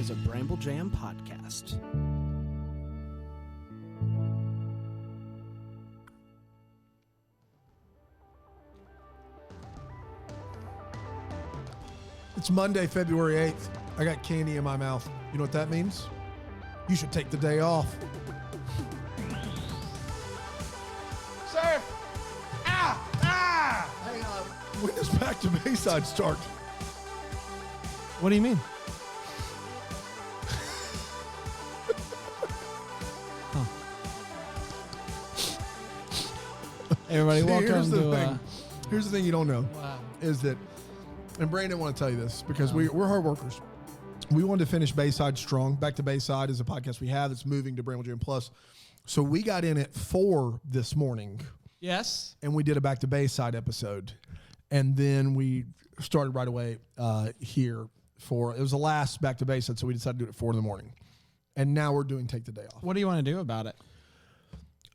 is a Bramble Jam podcast. It's Monday, February 8th. I got candy in my mouth. You know what that means? You should take the day off. Sir! Hey, when does Back to Bayside start? What do you mean? Hey everybody, See, welcome here's the to... thing. Here's the thing you don't know. Wow. Is that, and Brandon didn't want to tell you this because we're hard workers. We wanted to finish Bayside strong. Back to Bayside is a podcast we have that's moving to Bramble Jam Plus. So we got in at 4 this morning. Yes. And we did a Back to Bayside episode. And then we started right away here for, it was the last Back to Bayside, so we decided to do it at 4 in the morning. And now we're doing Take the Day Off. What do you want to do about it?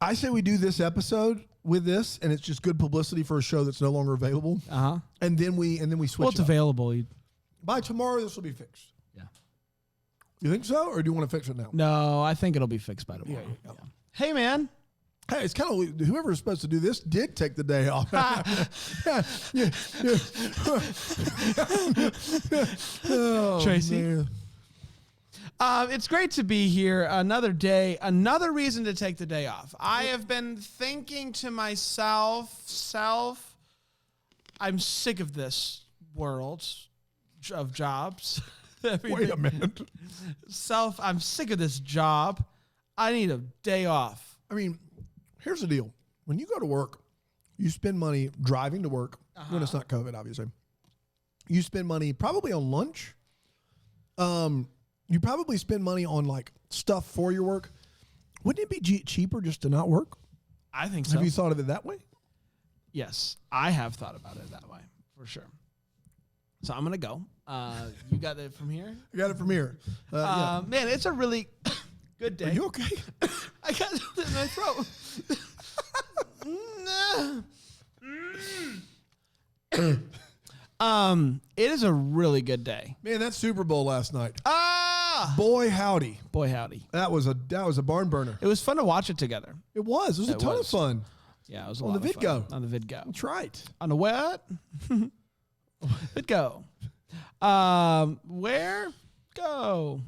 I say we do this episode with this, and it's just good publicity for a show that's no longer available. Uh-huh. And then we switch Well, it's it up. available. By tomorrow, this will be fixed. Yeah. You think so, or do you want to fix it now? No, I think it'll be fixed by tomorrow. Yeah. Hey, man. Hey, it's kind of whoever was supposed to do this did take the day off. Oh, Tracy? man. It's great to be here. Another day, another reason to take the day off. I have been thinking to myself, I'm sick of this world of jobs. Wait a minute. I'm sick of this job. I need a day off. I mean, here's the deal. When you go to work, you spend money driving to work when it's not COVID, obviously. You spend money probably on lunch. You probably spend money on like stuff for your work. Wouldn't it be cheaper just to not work? I think so. Have you thought of it that way? Yes, I have thought about it that way, for sure. So I'm going to go. You got it from here? I got it from here. Yeah. Man, it's a really good day. Are you okay? I got something in my throat. It is a really good day. Man, that Super Bowl last night. Ah, Boy, howdy. boy, howdy! That was a barn burner. It was fun to watch it together. It was. It was a ton of fun. Yeah, it was a On lot the of fun. VidGo. On the VidGo. That's right. On the what? VidGo. Where? Go.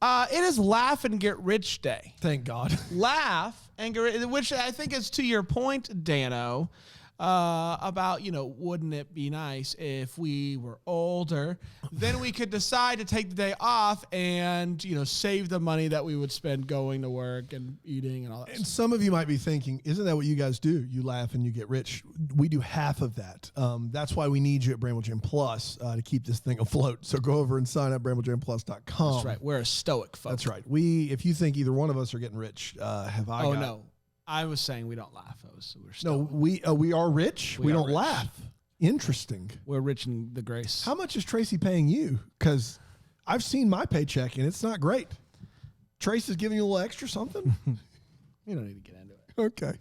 It is Laugh and Get Rich Day. Thank God. Laugh and get rich, which I think is to your point, Dano, about, wouldn't it be nice if we were older? Then we could decide to take the day off and, save the money that we would spend going to work and eating and all that And stuff. some of you might be thinking, isn't that what you guys do? You laugh and you get rich. We do half of that. That's why we need you at Bramble Jam Plus to keep this thing afloat. So go over and sign up BrambleJamPlus.com. That's right. We're a stoic folks. That's right. If you think either one of us are getting rich, Oh, no. I was saying we don't laugh. We're No, stoic. we are rich. We are don't rich. laugh. Interesting. We're rich in the grace. How much is Tracy paying you? Because I've seen my paycheck and it's not great. Tracy's giving you a little extra something? We don't need to get into it. Okay.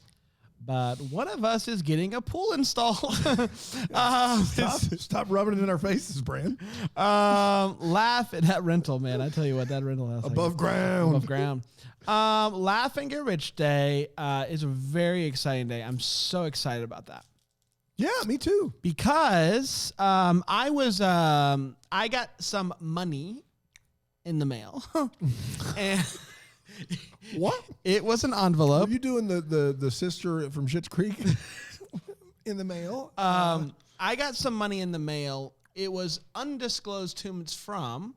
But one of us is getting a pool installed. Stop rubbing it in our faces, Brand. Laugh at that rental, man. I tell you what, that rental house. Above ground. Above ground. Laugh and Get Rich Day is a very exciting day. I'm so excited about that. Yeah, me too. Because I got some money in the mail. And What? it was an Are envelope. you doing the sister from Schitt's Creek in the mail? I got some money in the mail. It was undisclosed whom it's from,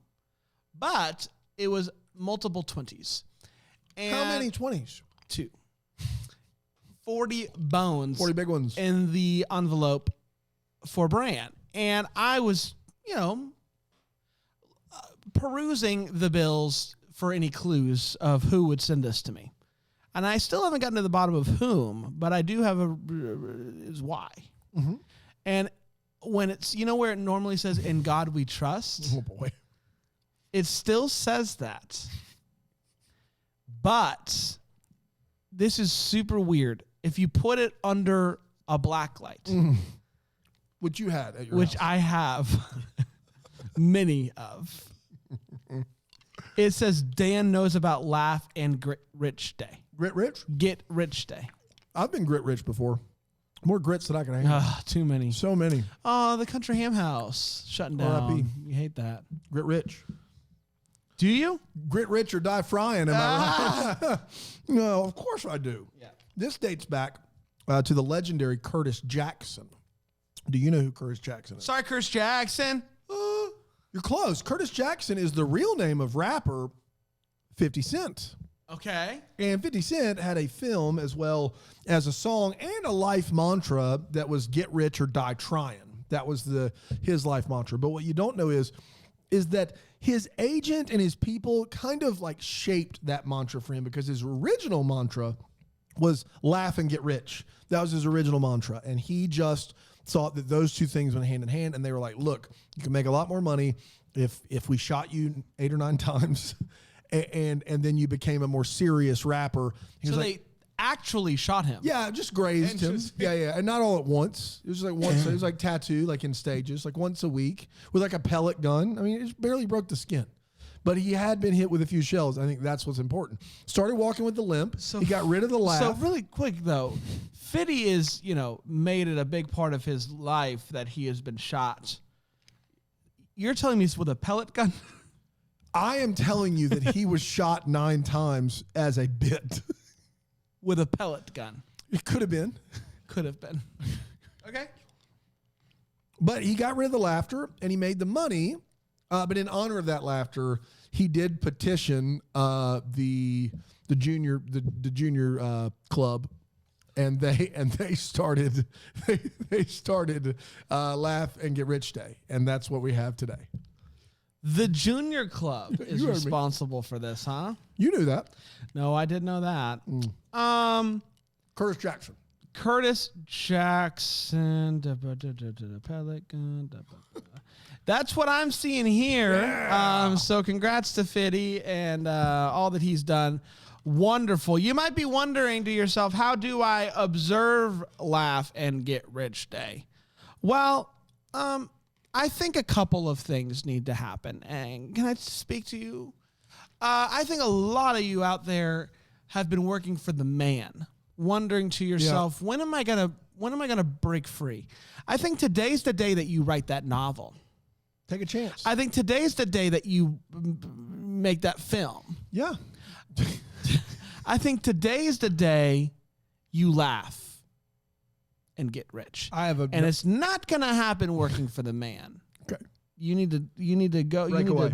but it was multiple 20s. And How many 20s? 2. 40 bones 40 big ones. in the envelope for Bran. And I was, perusing the bills for any clues of who would send this to me. And I still haven't gotten to the bottom of whom, but I do have is why. Mm-hmm. And when it's, where it normally says, "In God we trust," Oh, boy. it still says that. But this is super weird. If you put it under a black light, Which you had at your which house. I have many of, It says Dan knows about Laugh and Grit Rich Day. Grit Rich? Get Rich Day. I've been Grit Rich before. More grits than I can handle. Too many. So many. Oh, the Country Ham House shutting down. R.I.P. You hate that. Grit Rich. Do you? Grit Rich or die frying, am I right? No, of course I do. Yeah. This dates back to the legendary Curtis Jackson. Do you know who Curtis Jackson is? Sorry, Curtis Jackson. You're close. Curtis Jackson is the real name of rapper 50 Cent. Okay. And 50 Cent had a film as well as a song and a life mantra that was get rich or die trying. That was his life mantra. But what you don't know is that his agent and his people kind of like shaped that mantra for him, because his original mantra was laugh and get rich. That was his original mantra. And he just thought that those two things went hand in hand. And they were like, look, you can make a lot more money if we shot you 8 or 9 times. And then you became a more serious rapper. He So was they like, actually shot him. yeah, just grazed him. Yeah, and not all at once. It was like once. It was like tattoo, like in stages, like once a week with like a pellet gun. I mean, it barely broke the skin, but he had been hit with a few shells. I think that's what's important. Started walking with the limp. So he got rid of the laugh. So really quick though, Fitty is, made it a big part of his life that he has been shot. You're telling me it's with a pellet gun? I am telling you that he was shot 9 times as a bit. With a pellet gun. It could have been. Could have been. Okay. But he got rid of the laughter and he made the money. But in honor of that laughter, he did petition the junior club, and they started Laugh and Get Rich Day, and that's what we have today. The Junior Club is You heard me. responsible for this, huh? You knew that. No, I didn't know that. Curtis Jackson. Curtis Jackson. Pellet gun. That's what I'm seeing here. Yeah. So congrats to Fitty and all that he's done. Wonderful. You might be wondering to yourself, how do I observe Laugh and Get Rich Day? Well, I think a couple of things need to happen. And can I speak to you? I think a lot of you out there have been working for the man, wondering to yourself, when am I gonna break free? I think today's the day that you write that novel. Take a chance. I think today's the day that you make that film. Yeah. I think today's the day you laugh and get rich. And it's not going to happen working for the man. Okay. You need to go. Break away.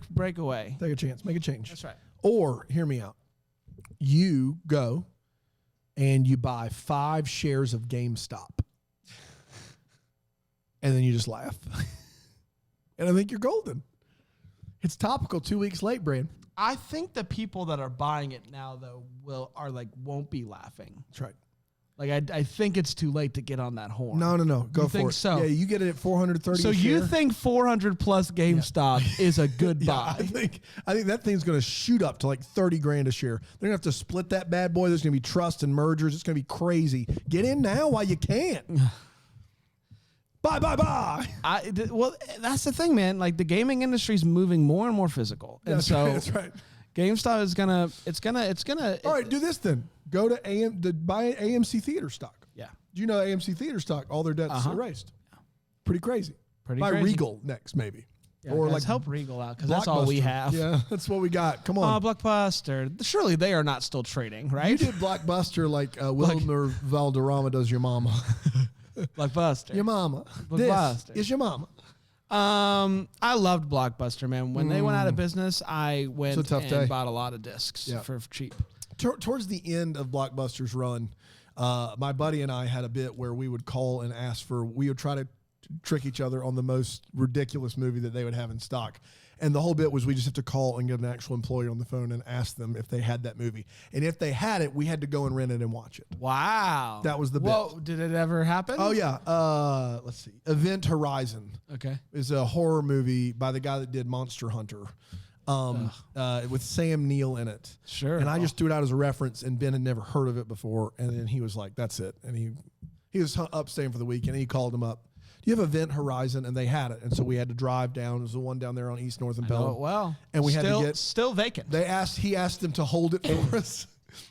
Break away. Take a chance. Make a change. That's right. Or, hear me out. You go and you buy 5 shares of GameStop. And then you just laugh. And I think you're golden. It's topical 2 weeks late, Brand. I think the people that are buying it now, though, won't be laughing. That's right. Like, I think it's too late to get on that horn. No. Go You for think it. so? Yeah, you get it at 430 So a you share. think 400 plus GameStop is a good Yeah, buy? I think that thing's going to shoot up to like 30 grand a share. They're going to have to split that bad boy. There's going to be trust and mergers. It's going to be crazy. Get in now while you can. Bye. Well, that's the thing, man. Like, the gaming industry is moving more and more physical, and That's right. GameStop is gonna. All right, do this then. Go to buy AMC Theater stock. Yeah, Do you know AMC Theater stock? All their debts erased. Pretty crazy. Pretty Buy crazy. Regal next, maybe. Yeah, or guys, like help Regal out, because that's all we Blockbuster. have. Yeah, that's what we got. Come on. Blockbuster. Surely they are not still trading, right? You did Blockbuster like Wilmer Valderrama does your mama. Blockbuster. Your mama. Blockbuster. This is your mama. I loved Blockbuster, man. When they went out of business, I went It's a tough and day. bought a lot of discs Yeah. for cheap. Towards the end of Blockbuster's run, my buddy and I had a bit where we would call and ask we would try to trick each other on the most ridiculous movie that they would have in stock. And the whole bit was we just have to call and get an actual employee on the phone and ask them if they had that movie. And if they had it, we had to go and rent it and watch it. Wow. That was the bit. Whoa, did it ever happen? Oh, yeah. Let's see. Event Horizon Okay. is a horror movie by the guy that did Monster Hunter. With Sam Neill in it. Sure. And I just threw it out as a reference, and Ben had never heard of it before. And then he was like, that's it. And he was up staying for the weekend, and he called him up you have Event Horizon? And they had it. And so we had to drive down. It was the one down there on East North and Oh, Pelham. well. And we had to get, still vacant. he asked them to hold it for us,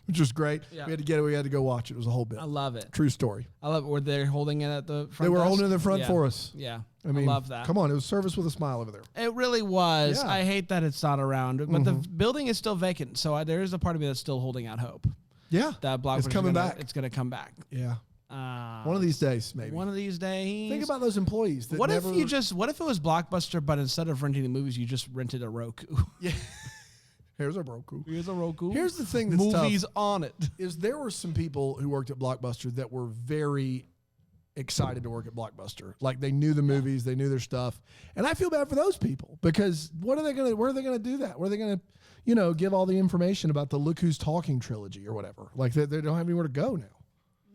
which was great. Yeah. We had to get it. We had to go watch it. It was a whole bit. I love it. True story. I love it. Were they holding it at the front? They were desk? holding it in the front Yeah. for us. Yeah. I mean, love that. Come on. It was service with a smile over there. It really was. Yeah. I hate that it's not around, but the building is still vacant. So there is a part of me that's still holding out hope Yeah. that Blockbuster's It's coming back. It's going to come back. Yeah. One of these days, maybe. One of these days. Think about those employees. That what never, what if it was Blockbuster, but instead of renting the movies, you just rented a Roku? Yeah. Here's a Roku. Here's a Roku. Here's the thing that's movies tough, on it. is there were some people who worked at Blockbuster that were very excited to work at Blockbuster. Like they knew the movies, they knew their stuff. And I feel bad for those people because where are they going to do that? Where are they going to, give all the information about the Look Who's Talking trilogy or whatever? Like they don't have anywhere to go now.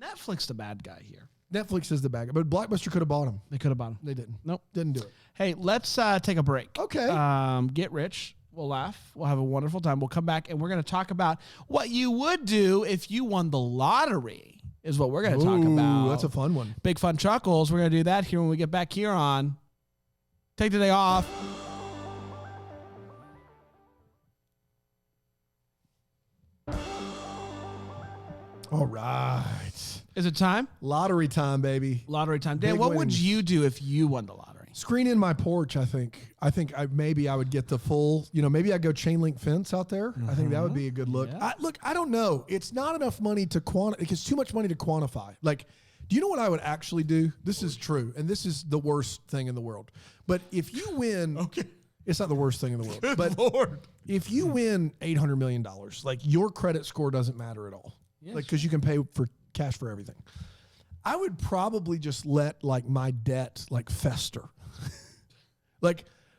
Netflix, the bad guy here. Netflix is the bad guy, but Blockbuster could have bought them. They could have bought him. They didn't. Nope. Didn't do it. Hey, let's take a break. Okay. Get rich. We'll laugh. We'll have a wonderful time. We'll come back and we're going to talk about what you would do if you won the lottery is what we're going to talk about. That's a fun one. Big fun chuckles. We're going to do that here when we get back here on Take the Day Off. All right. Is it time? Lottery time, baby. Lottery time. Dan, Big what would wins. you do if you won the lottery? Screen in my porch, I think. Maybe I would get the full, maybe I'd go chain link fence out there. I think that would be a good look. Yeah. I don't know. It's not enough money to it's too much money to quantify. Like, do you know what I would actually do? This is true. And this is the worst thing in the world. But if you win, Okay. it's not the worst thing in the world. Good But Lord. if you win $800 million, like your credit score doesn't matter at all. Yes. Like, cause you can pay for cash for everything. I would probably just let like my debt like fester.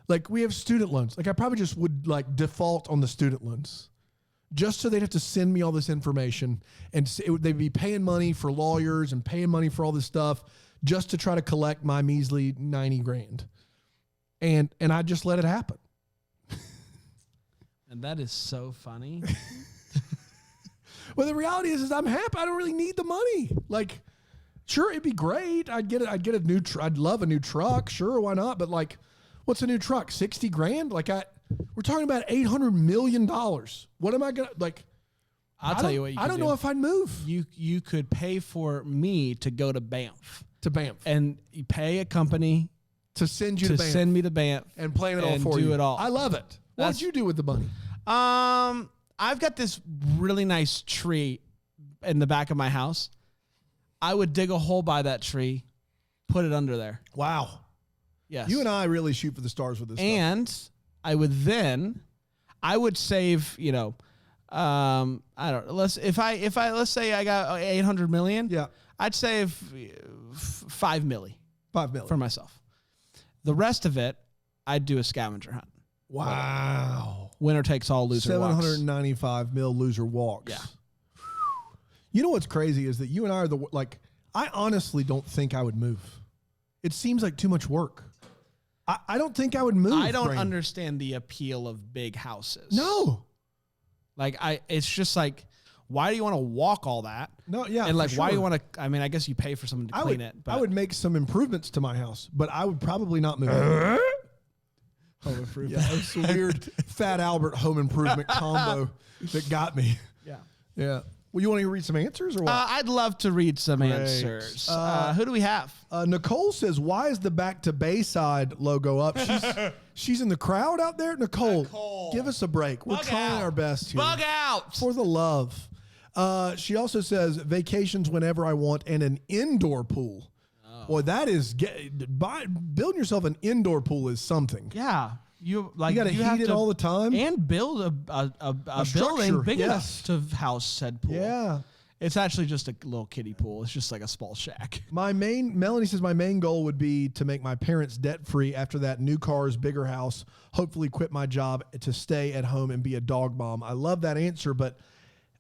Like we have student loans. Like I probably just would like default on the student loans just so they'd have to send me all this information and they'd be paying money for lawyers and paying money for all this stuff just to try to collect my measly 90 grand. And I just let it happen. And that is so funny. Well, the reality is I'm happy. I don't really need the money. Like, sure, it'd be great. I'd get a new I'd love a new truck. Sure, why not? But like, what's a new truck? 60 grand? Like we're talking about $800 million. What am I gonna like? I'll tell you what you I don't know if I'd move you could pay for me to go to Banff to Banff and you pay a company to send you to to Banff send me to Banff and plan it all and for do you. it all. I love it. What would you do with the money? I've got this really nice tree in the back of my house. I would dig a hole by that tree, put it under there. Wow. Yes. You and I really shoot for the stars with this stuff. And I would save, I don't know. Let's say I got 800 million. Yeah. I'd save 5 milli 5 million. for myself. The rest of it, I'd do a scavenger hunt. Wow. Winner takes all, loser walks. 795 mil loser walks. Yeah. You know what's crazy is that you and I are I honestly don't think I would move. It seems like too much work. I don't think I would move. I don't Brain. understand the appeal of big houses. No. It's just like, why do you want to walk all that? No, yeah. And like, for why do you sure. want to, I guess you pay for someone to clean it. But I would make some improvements to my house, but I would probably not move. home improvement. Yeah, it's a weird Fat Albert home improvement combo that got me. Yeah. Yeah. Well, you want to read some answers or what? I'd love to read some Great. answers. Who do we have? Nicole says, why is the Back to Bayside logo up? She's in the crowd out there. Nicole, give us a break. We're Bug trying out. our best here. Bug out. For the love. She also says, vacations whenever I want and an indoor pool. Oh. Boy, that is, building yourself an indoor pool is something. Yeah. You You got to heat it all the time. and build a building structure, big yes. enough to house said pool. Yeah. It's actually just a little kiddie pool. It's just like a small shack. Melanie says my main goal would be to make my parents debt free after that, new cars, bigger house, hopefully quit my job to stay at home and be a dog mom. I love that answer, but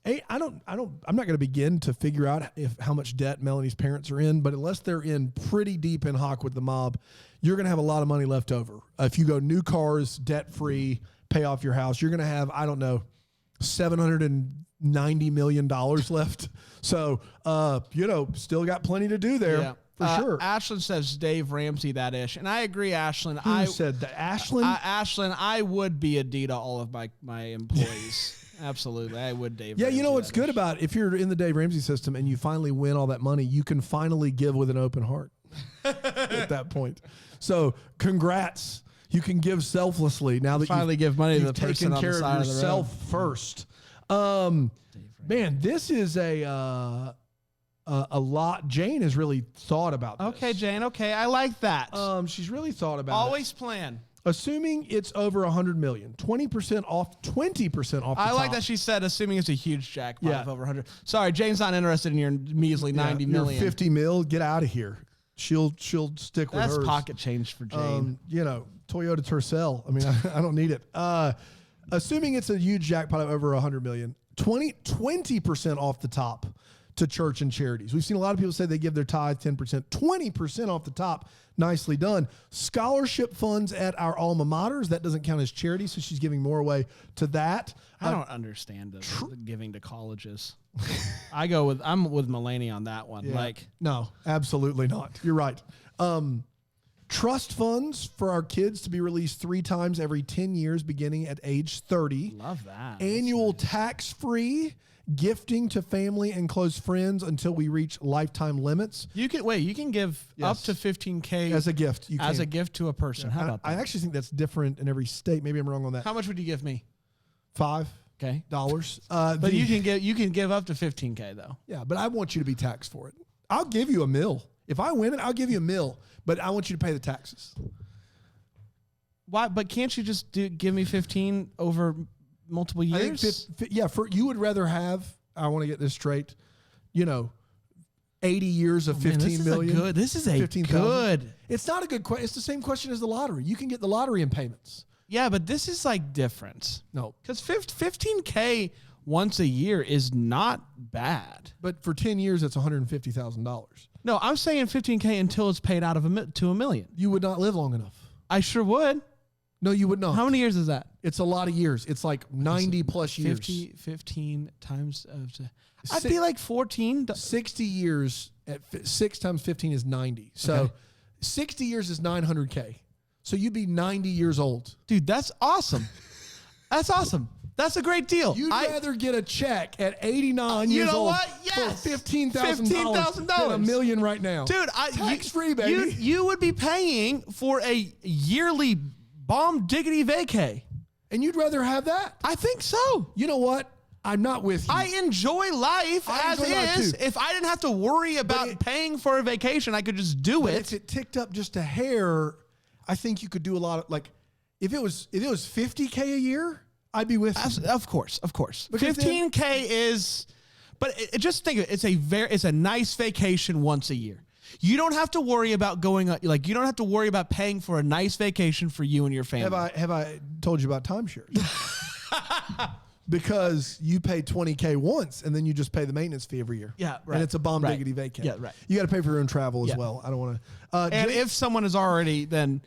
hey, I'm not going to begin to figure out how much debt Melanie's parents are in, but unless they're in pretty deep in hock with the mob, you're going to have a lot of money left over. If you go new cars, debt free, pay off your house, you're going to have, I don't know, $790 million left. So, still got plenty to do there. Yeah. For sure. Ashlyn says Dave Ramsey that ish, and I agree, Ashlyn. Who said that? Ashlyn? Ashlyn, I would be a D to all of my employees. Absolutely, I would, Dave. Yeah, Ramsey you know what's that good ish. about if you're in the Dave Ramsey system and you finally win all that money, you can finally give with an open heart at that point. So congrats. You can give selflessly now that Finally give money to you've the person taken on the care of side of the road. yourself first. Man, this is a lot. Jane has really thought about this. Okay, Jane. Okay, I like that. She's really thought about it. Always plan. Assuming it's over 100 million, 20% off, 20% off. I like top. that she said, assuming it's a huge jackpot Yeah. of over 100. Sorry, Jane's not interested in your measly 90 your million. 50 mil. Get out of here. She'll stick with That's hers. pocket change for Jane. Toyota Tercel. I mean, I don't need it. Assuming it's a huge jackpot of over 100 million, 20% off the top to church and charities. We've seen a lot of people say they give their tithe 10%, 20% off the top. Nicely done. Scholarship funds at our alma maters. That doesn't count as charity, so she's giving more away to that. I don't understand the giving to colleges. I'm with Mulaney on that one. Yeah. Like, No, absolutely not. You're right. Trust funds for our kids to be released 3 times every 10 years, beginning at age 30. love that. Annual tax-free gifting to family and close friends until we reach lifetime limits. You can give up Yes. to $15K As a gift. You as can. a gift to a person. How about that? I actually think that's different in every state. Maybe I'm wrong on that. How much would you give me? $5. Okay. But You can give up to $15K though. Yeah, but I want you to be taxed for it. I'll give you $1 million. If I win it, I'll give you $1 million. But I want you to pay the taxes. Why? But can't you just give me 15 over multiple years? I think you would rather have, I want to get this straight, 80 years of 15 million. This is a 15,000. good. It's not a good question. It's the same question as the lottery. You can get the lottery in payments. Yeah, but this is like different. No. Because 15K once a year is not bad. But for 10 years, it's $150,000. No, I'm saying 15K until it's paid out to $1 million. You would not live long enough. I sure would. No, you would not. How many years is that? It's a lot of years. It's like 90 plus years. 15 times. I'd Si- be like 14. 60 years at 6 times 15 is 90. So Okay. 60 years is 900K. So you'd be 90 years old. Dude, that's awesome. That's awesome. That's a great deal. You'd rather get a check at 89 You years know old what? Yes. for $15,000 $15,000. than $1 million right now. Dude, Tax-free, baby. You would be paying for a yearly bomb diggity vacay. And you'd rather have that? I think so. You know what? I'm not with you. I enjoy life I as enjoy life is. too. If I didn't have to worry about paying for a vacation, I could just do But it. if it ticked up just a hair, I think you could do a lot of, like, if it was 50K a year, I'd be with you. Of course. Because 15K is, but just think of it. It's a nice vacation once a year. You don't have to worry about you don't have to worry about paying for a nice vacation for you and your family. Have I told you about timeshares? Because you pay $20K once and then you just pay the maintenance fee every year. Yeah, right. And it's a bomb Right. diggity vacay. Yeah, right. You got to pay for your own travel as Yeah. well. I don't want to. And if someone is already, then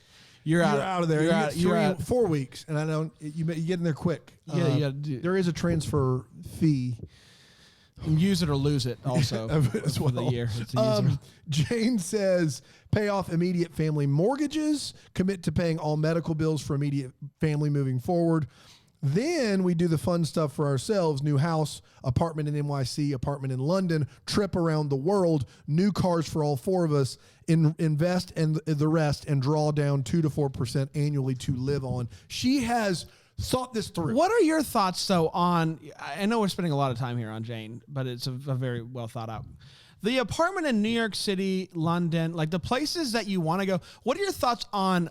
you're out of there. You're You out. get You're out. 4 weeks, and I don't. You get in there quick. Yeah, you gotta do- There is a transfer fee Use it or lose it. Also, as for the well. year. It's easier. Jane says, pay off immediate family mortgages, commit to paying all medical bills for immediate family moving forward. Then we do the fun stuff for ourselves: new house, apartment in NYC, apartment in London, trip around the world, new cars for all 4 of us, invest and the rest, and draw down 2 to 4% annually to live on. She has thought this through. What are your thoughts, though, on, I know we're spending a lot of time here on Jane, but it's a very well thought out. The apartment in New York City, London, like the places that you want to go, what are your thoughts on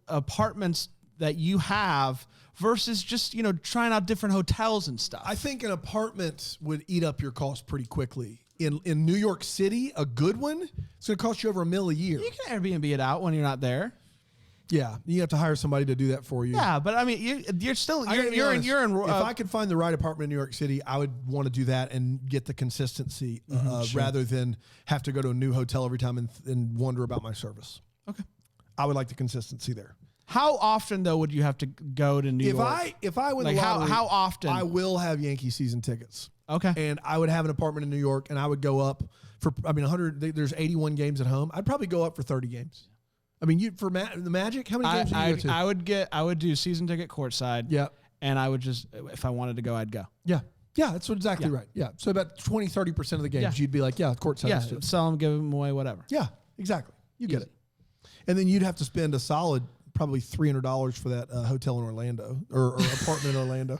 apartments that you have versus just, trying out different hotels and stuff? I think an apartment would eat up your cost pretty quickly. In New York City, a good one, it's going to cost you over $1 million a year. You can Airbnb it out when you're not there. Yeah, you have to hire somebody to do that for you. Yeah, but I mean, you're still I gotta be honest, you're in. if I could find the right apartment in New York City, I would want to do that and get the consistency rather than have to go to a new hotel every time and wonder about my service. Okay. I would like the consistency there. How often though would you have to go to New York? If I win Like the lottery, how often? I will have Yankee season tickets. Okay. And I would have an apartment in New York, and I would go up for, 100. There's 81 games at home. I'd probably go up for 30 games. I mean, the Magic, how many games would you go to? I would do season ticket courtside. Yeah. And I would just, if I wanted to go, I'd go. Yeah. Yeah, that's exactly right. Yeah. So about 20-30% of the games, you'd be like, yeah, courtside. Yeah, let's do it. sell them, give them away, whatever. Yeah, exactly. You get Easy. it. And then you'd have to spend a solid probably $300 for that hotel in Orlando or apartment in Orlando.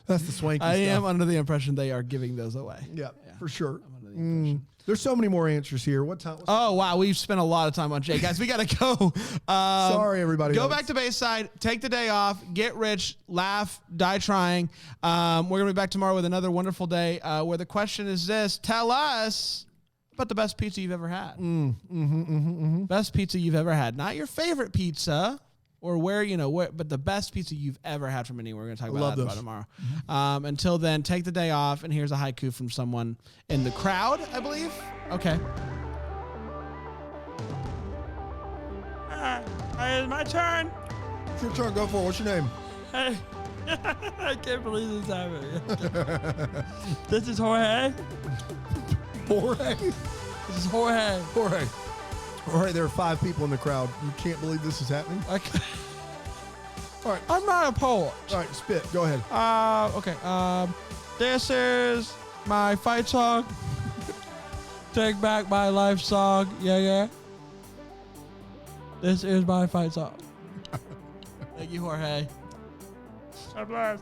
That's the swanky I stuff. am under the impression they are giving those away. Yeah, for sure. I'm under the impression. There's so many more answers here. What time? Oh, wow. We've spent a lot of time on Jay. Guys, we got to go. Sorry, everybody. Go back to Bayside, take the day off, get rich, laugh, die trying. We're going to be back tomorrow with another wonderful day where the question is this. Tell us about the best pizza you've ever had. Best pizza you've ever had. Not your favorite pizza or but the best pizza you've ever had from anywhere. We're going to talk about that tomorrow. Until then, take the day off. And here's a haiku from someone in the crowd, I believe. Okay. It's my turn. It's your turn. Go for it. What's your name? Hey. I can't believe this happened. This is Jorge. Jorge. This is Jorge. Jorge, there are 5 people in the crowd. You can't believe this is happening? All right. I'm not a poet. All right, spit. Go ahead. Okay. This is my fight song. Take back my life song. Yeah. This is my fight song. Thank you, Jorge. God bless.